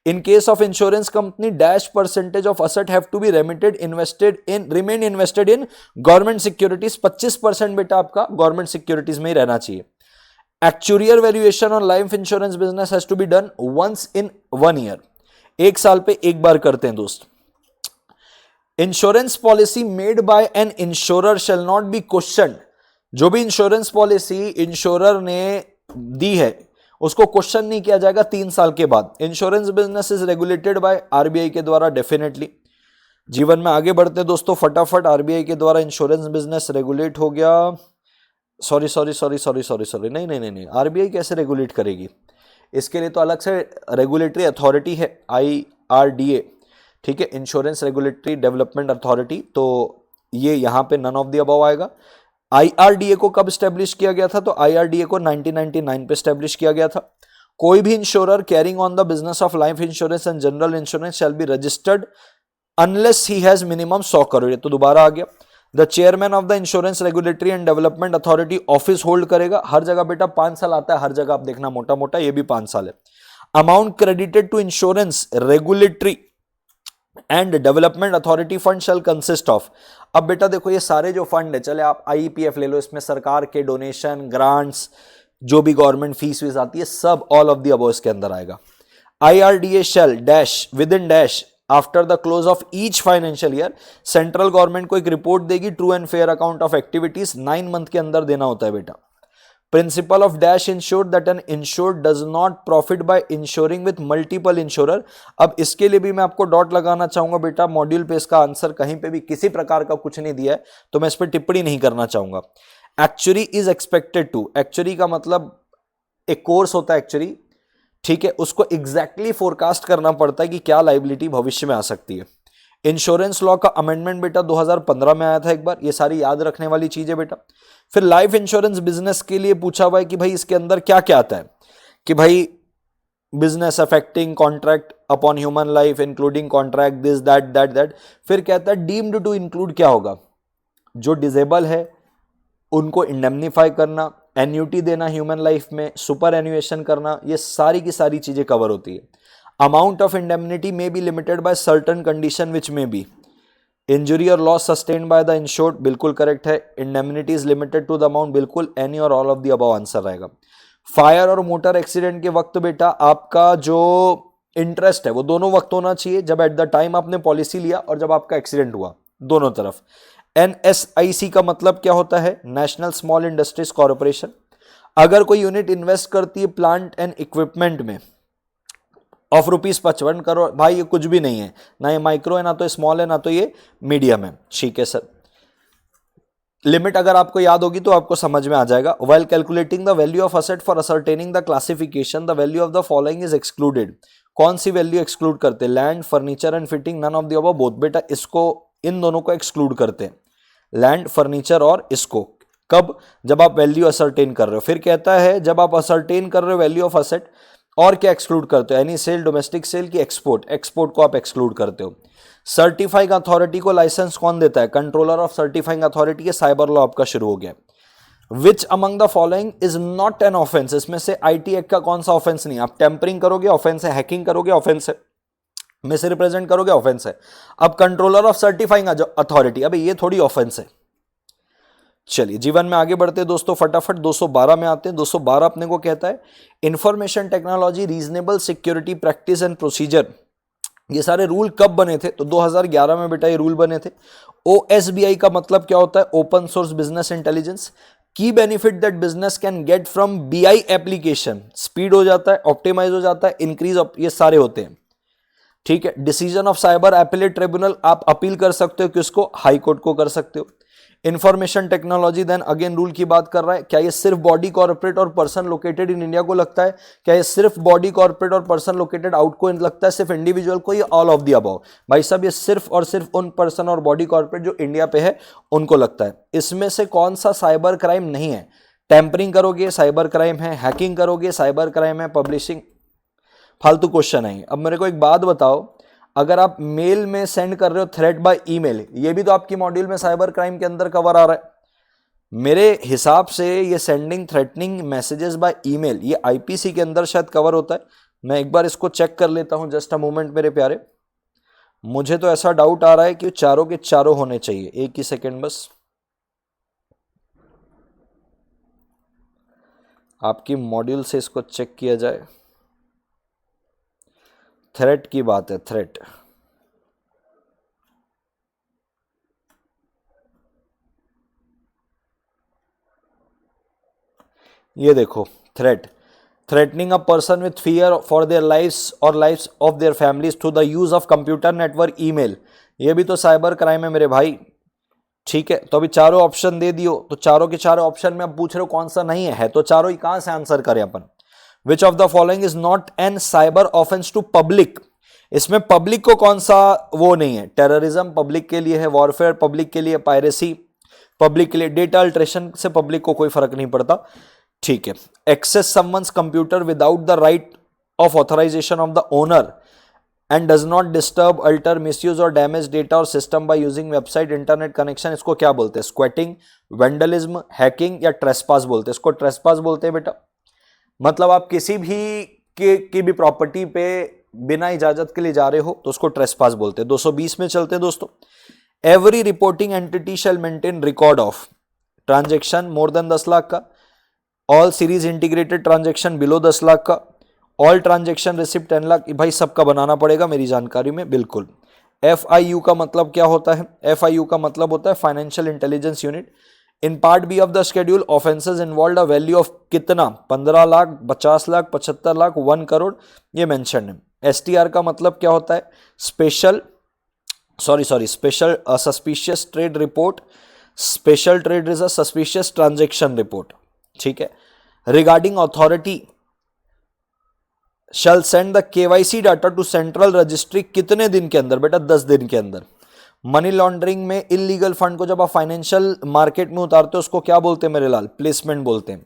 In case of insurance company, dash percentage of asset have to be remain invested in government securities। 25% बेटा आपका government securities में ही रहना चाहिए। Actuarial valuation on life insurance business has to be done once in 1 year। एक साल पे एक बार करते हैं दोस्त। Insurance policy made by an insurer shall not be questioned। जो भी इंश्योरेंस पॉलिसी इंश्योरर ने दी है उसको क्वेश्चन नहीं किया जाएगा 3 साल के बाद। Insurance business is regulated by RBI के द्वारा डेफिनेटली। जीवन में आगे बढ़ते हैं दोस्तों फटाफट। आरबीआई के द्वारा इंश्योरेंस बिजनेस रेगुलेट हो गया। सॉरी, नहीं, आरबीआई कैसे रेगुलेट करेगी? इसके लिए तो अलग से रेगुलेटरी अथॉरिटी है, IRDA। ठीक है, इंश्योरेंस रेगुलेटरी डेवलपमेंट अथॉरिटी। तो ये यहां पे नन ऑफ द अबव आएगा। IRDA को कब स्टैब्लिश किया गया था? तो IRDA को 1999 पे स्टैब्लिश किया गया था। कोई भी insurer carrying on the business of life insurance and general insurance shall be registered unless he has minimum 100 crore. तो दोबारा आ गया। The chairman of the insurance regulatory and development authority office hold करेगा। हर जगह बेटा 5 साल आता है, हर जगह आप देखना मोटा मोटा, ये भी 5 साल है। Amount credited to insurance regulatory and development authority fund shall consist of. अब बेटा देखो ये सारे जो फंड है, चले आप IEPF ले लो, इसमें सरकार के डोनेशन, ग्रांट्स, जो भी गवर्नमेंट फीस वीस आती है, सब ऑल ऑफ द अबव इसके अंदर आएगा। IRDA shall dash within dash after the close of each financial year, central government को एक रिपोर्ट देगी, true and fair account of activities 9 month के अंदर देना होता है बेटा। Principle of dash insured that an insured does not profit by insuring with multiple insurer. अब इसके लिए भी मैं आपको डॉट लगाना चाहूंगा बेटा, मॉड्यूल पे इसका आंसर कहीं पे भी किसी प्रकार का कुछ नहीं दिया है तो मैं इस पर टिप्पणी नहीं करना चाहूंगा। Actually is expected to, actually का मतलब एक कोर्स होता है एक्चुअली, ठीक है, उसको एग्जैक्टली फोरकास्ट करना पड़ता है कि क्या लाइबिलिटी भविष्य में आ सकती है। इंश्योरेंस लॉ का अमेंडमेंट बेटा 2015 में आया था एक बार, ये सारी याद रखने वाली चीज है बेटा। फिर लाइफ इंश्योरेंस बिजनेस के लिए पूछा हुआ है कि भाई इसके अंदर क्या क्या आता है, कि भाई business affecting contract upon human life including contract this that. फिर कहता है डीम्ड टू इंक्लूड क्या होगा? जो डिजेबल है उनको इंडेमनीफाई करना, एन्यूटी देना ह्यूमन लाइफ में, सुपर एन्यूएशन करना, ये सारी की सारी चीजें कवर होती है। Amount of indemnity may be limited by certain condition which may be injury और loss sustained by the insured, बिल्कुल करेक्ट है। Indemnity is limited to the amount, बिल्कुल एनी और all of the above answer रहेगा। फायर और मोटर एक्सीडेंट के वक्त बेटा आपका जो इंटरेस्ट है वो दोनों वक्त होना चाहिए, जब एट द टाइम आपने पॉलिसी लिया और जब आपका एक्सीडेंट हुआ, दोनों तरफ। NSIC का मतलब क्या होता है? National small industries corporation. अगर कोई यूनिट इन्वेस्ट करती है प्लांट एंड इक्विपमेंट में ऑफ ₹55 करोड़, भाई ये कुछ भी नहीं है, ना ये माइक्रो है, ना तो स्मॉल है, ना तो ये मीडियम है, ठीक है सर। लिमिट अगर आपको याद होगी तो आपको समझ में आ जाएगा। While calculating the value of asset for ascertaining the classification the value of the following is excluded. कौन सी वैल्यू एक्सक्लूड करते हैं? Land, furniture and fitting, none of the above, both. बेटा इसको, इन दोनों को एक्सक्लूड करते हैं, लैंड, फर्नीचर और इसको। कब? जब आप वैल्यू असर्टेन कर रहे हो। फिर कहता है जब आप असर्टेन कर रहे हो वैल्यू ऑफ असेट, और क्या एक्सक्लूड करते हो? एनी सेल, डोमेस्टिक सेल की एक्सपोर्ट, एक्सपोर्ट को आप एक्सक्लूड करते हो। सर्टिफाइंग अथॉरिटी को लाइसेंस कौन देता है? Controller of certifying authority. के साइबर लॉ आपका शुरू हो गया। Which among the following is not an offence, इसमें से IT एक्ट का कौन सा ऑफेंस नहीं? आप टेम्परिंग करोगे ऑफेंस है, हैकिंग करोगे ऑफेंस है, मिस रिप्रेजेंट करोगे ऑफेंस है। अब कंट्रोलर ऑफ सर्टिफाइंग अथॉरिटी, अब ये थोड़ी ऑफेंस है। चलिए जीवन में आगे बढ़ते हैं दोस्तों फटाफट। 212 में आते हैं। 212 अपने को कहता है information technology reasonable security practice and procedure. ये सारे रूल कब बने थे? तो 2011 में बेटा ये रूल बने थे। OSBI का मतलब क्या होता है? Open source business intelligence. Key benefit that business can get from BI application, speed हो जाता है, ऑप्टिमाइज हो जाता है, इंक्रीज, ये सारे होते हैं, ठीक है। Decision of cyber appellate tribunal, आप अपील कर सकते हो, किसको? हाई कोर्ट को कर सकते हो। Information technology, then again rule की बात कर रहा है। क्या ये सिर्फ बॉडी कॉर्पोरेट और पर्सन लोकेटेड इन इंडिया को लगता है? क्या ये सिर्फ बॉडी कॉर्पोरेट और पर्सन लोकेटेड आउट को लगता है, सिर्फ इंडिविजुअल को? ये ऑल ऑफ द अबव? भाई साहब ये सिर्फ और सिर्फ उन पर्सन और बॉडी कॉर्पोरेट जो इंडिया पे है उनको लगता है। इसमें से कौन सा साइबर क्राइम नहीं है? टेम्परिंग करोगे साइबर क्राइम है, हैकिंग करोगे साइबर क्राइम है, पब्लिशिंग, फालतू क्वेश्चन है। अब मेरे को एक बात बताओ, अगर आप मेल में सेंड कर रहे हो थ्रेट बाय ईमेल, ये भी तो आपकी मॉड्यूल में साइबर क्राइम के अंदर कवर आ रहा है। मेरे हिसाब से ये sending threatening messages by email, ये IPC के अंदर शायद कवर होता है। मैं एक बार इसको चेक कर लेता हूं, जस्ट अ मोमेंट मेरे प्यारे। मुझे तो ऐसा डाउट आ रहा है कि चारों के चारों होने चाहिए। एक ही सेकेंड बस, आपकी मॉड्यूल से इसको चेक किया जाए। थ्रेट की बात है, थ्रेट, ये देखो, threat, threatening a person with fear for their lifes और lifes of their families through the use of computer network email, ये भी तो साइबर क्राइम है मेरे भाई, ठीक है। तो अभी चारों ऑप्शन दे दियो, तो चारों के चारों ऑप्शन में अब पूछ रहे हो कौन सा नहीं है तो चारों ही कहां से आंसर करें अपन? Which of the following is not an cyber offence to public? इसमें पब्लिक को कौन सा वो नहीं है? टेररिज्म पब्लिक के लिए है, वॉरफेयर पब्लिक के लिए, पायरेसी पब्लिक के लिए, डेटा अल्ट्रेशन से पब्लिक को कोई फर्क नहीं पड़ता, ठीक है। Access someone's computer without the right of authorisation of the owner and does not disturb, alter, misuse और डैमेज डेटा और system by using website internet connection, इसको क्या बोलते हैं? स्क्वैटिंग, वेंडलिज्म, हैकिंग या ट्रेसपास बोलते हैं? इसको ट्रेसपास बोलते हैं बेटा। मतलब आप किसी भी की भी प्रॉपर्टी पे बिना इजाजत के लिए जा रहे हो तो उसको ट्रेसपास बोलते हैं। 220 में चलते हैं दोस्तों। Every reporting entity shall maintain record of transaction more than 10 lakh का, all series integrated transaction below 10 lakh का, ऑल ट्रांजेक्शन रिसिप्ट 10 लाख, भाई सबका बनाना पड़ेगा मेरी जानकारी में, बिल्कुल। FIU का मतलब क्या होता है? FIU का मतलब होता है financial intelligence unit. In part B of the schedule offences involve a value of कितना? 15 लाख, 50 लाख, 75 लाख, 1 करोड़, ये मेंशन है। STR का मतलब क्या होता है? Special suspicious trade report, special trade is a suspicious transaction report, ठीक है। Regarding authority shall send the KYC data to central registry, कितने दिन के अंदर बेटा? 10 दिन के अंदर। मनी लॉन्ड्रिंग में इलीगल फंड को जब आप फाइनेंशियल मार्केट में उतारते हो उसको क्या बोलते हैं मेरे लाल? प्लेसमेंट बोलते हैं।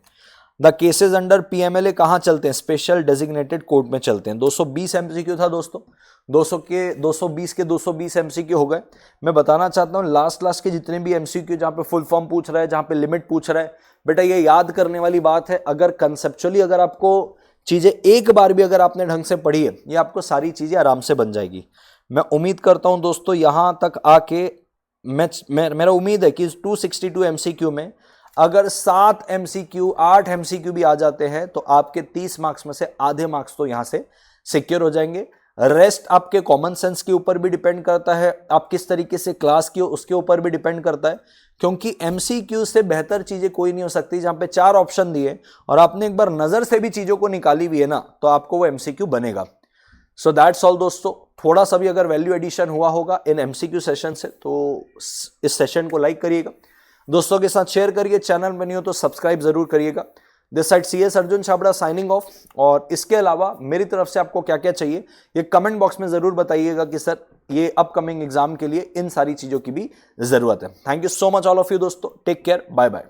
द केसेस अंडर PMLA कहां चलते हैं? स्पेशल डेजिग्नेटेड कोर्ट में चलते हैं। 220 MCQ था दोस्तों, 220 के 220 MCQ हो गए। मैं बताना चाहता हूं लास्ट के जितने भी MCQ जहां पे फुल फॉर्म पूछ रहा है, जहां पे लिमिट पूछ रहा है, बेटा ये याद करने वाली बात है। अगर कंसेप्चुअली अगर आपको चीजें एक बार भी अगर आपने ढंग से पढ़ी है, ये आपको सारी चीजें आराम से बन जाएगी। मैं उम्मीद करता हूं दोस्तों यहां तक आके मेरा उम्मीद है कि 262 MCQ में अगर 7 MCQ 8 MCQ भी आ जाते हैं तो आपके 30 मार्क्स में से आधे मार्क्स तो यहां से सिक्योर हो जाएंगे। रेस्ट आपके कॉमन सेंस के ऊपर भी डिपेंड करता है, आप किस तरीके से क्लास की हो उसके ऊपर भी डिपेंड करता है, क्योंकि MCQ से बेहतर चीजें कोई नहीं हो सकती। जहां पे 4 ऑप्शन दिए और आपने एक बार नजर से भी चीजों को निकाली हुई है ना, तो आपको वो MCQ बनेगा। सो दैट्स ऑल दोस्तों। थोड़ा सा भी अगर वैल्यू एडिशन हुआ होगा इन MCQ सेशन से तो इस सेशन को लाइक करिएगा, दोस्तों के साथ शेयर करिए, चैनल में नहीं हो तो सब्सक्राइब जरूर करिएगा। This side CS Arjun Chhabra signing off. और इसके अलावा मेरी तरफ से आपको क्या क्या चाहिए ये कमेंट बॉक्स में जरूर बताइएगा कि सर ये अपकमिंग एग्जाम के लिए इन सारी चीजों की भी जरूरत है। Thank you so much all of you दोस्तों, टेक केयर, बाय बाय।